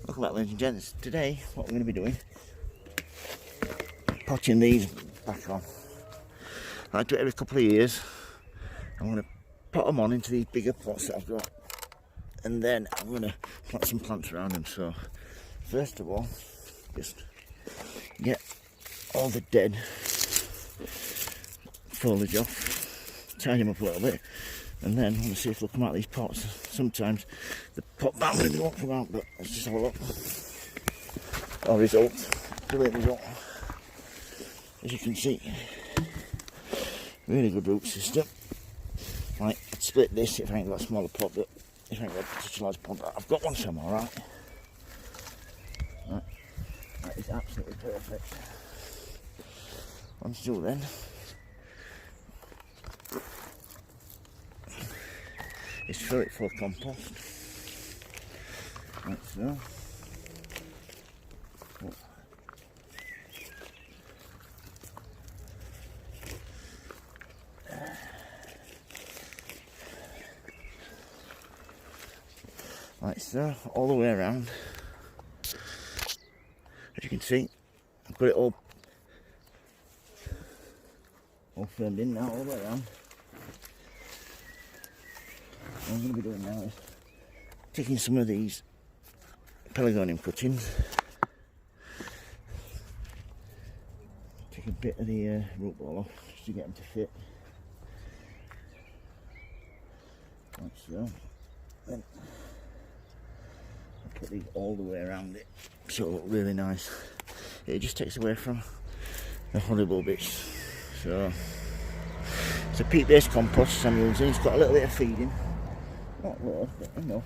Welcome back, ladies and gents. Today, what we're going to be doing, potting these back on. I do it every couple of years. I'm going to pot them on into these bigger pots that I've got, and then I'm going to plant some plants around them. So, first of all, just get all the dead foliage off, tidy them up a little bit, and then I'm going to see if they'll come out of these pots. Sometimes the pot boundaries won't come out, but let's just have a look. Our result, brilliant result. As you can see, really good root system. Right, I'd split this if I ain't got a smaller pot, but if I ain't got such a large pot, I've got one somewhere, alright? Right, that is absolutely perfect. Once you do then, is fill it full of compost. Like so. Like so, all the way around. As you can see, I've got it all firmed in now, all the way around. What I'm going to be doing now is taking some of these Pelagonium cuttings, take a bit of the root ball off just to get them to fit, like so. Then I'll put these all the way around it so it'll look really nice. It just takes away from the horrible bits. So it's a peat-based compost I'm using. It's got a little bit of feeding. Not loads, but enough.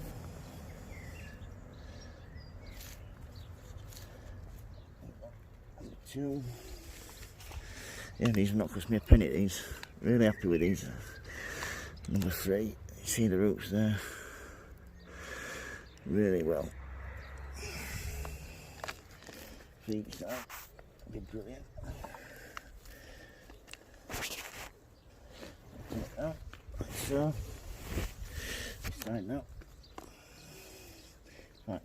Number 2. Yeah, these have not cost me a penny, these. Really happy with these. Number 3. You see the roots there? Really well. Feed side. Be brilliant. Take that, like so. Right now, right,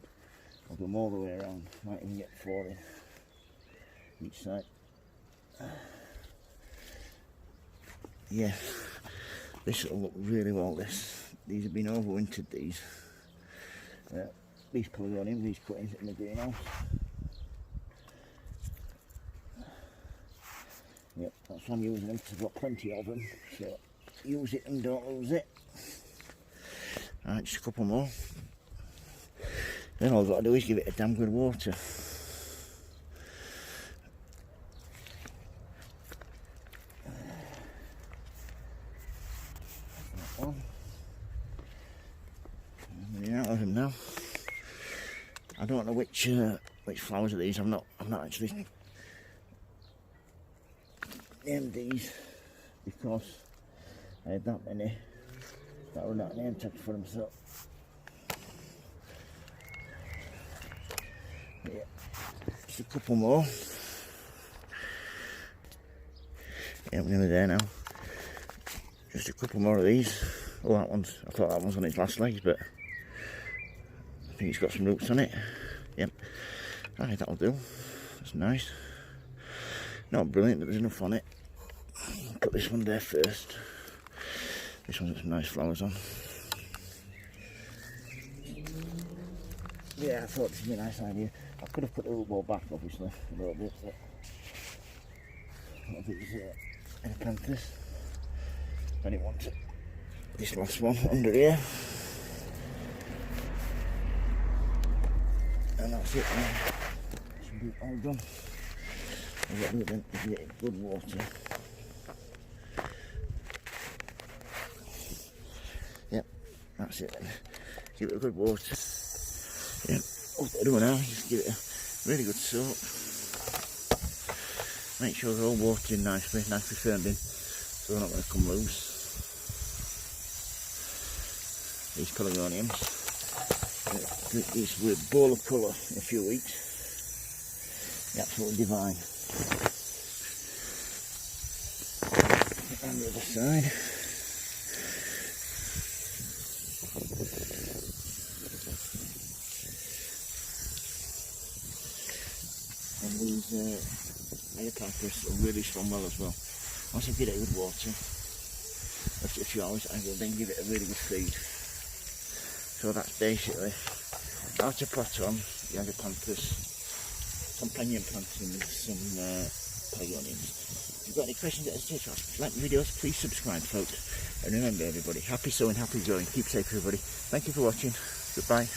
I'll do them all the way around. Might even get 4 in each side. Yeah, this will look really well. These have been overwintered. These Pelagoniums, these cuttings in the greenhouse. Yep, that's why I'm using them, because I've got plenty of them. So use it and don't lose it. Alright, just a couple more. Then all I've got to do is give it a damn good water. That one. I'm running out of them now. I don't know which flowers are these. I've not actually named these because I had that many. That were not name tags for them, so yeah, just a couple more. Yeah, we're nearly there now. Just a couple more of these. Oh, I thought that one's on its last legs, but I think it's got some roots on it. Yep, alright, that'll do. That's nice. Not brilliant, but there's enough on it. Put this one there first. This one's got some nice flowers on. Yeah, I thought this would be a nice idea. I could have put the root ball back, obviously, a little bit, but I think it's Agapanthus. I didn't want this last one under here. And that's it now. Should be all done. I've got to do it then is get it good water. Yep, that's it then. Give it a good water. Yep, what I do now is just give it a really good soak. Make sure they're all watered in nicely firmed in, so they're not going to come loose. These Pelagoniums. This with bowl of colour in a few weeks. Absolutely divine. And the other side. And these Agapanthus will really respond well as well. Once I give it a good water, after a few hours, I will then give it a really good feed. So that's basically how to pot on the Agapanthus, some Pelagonium plants and some Pelagoniums. If you've got any questions, like the videos, please subscribe, folks. And remember, everybody, happy sowing, happy growing. Keep safe, everybody. Thank you for watching. Goodbye.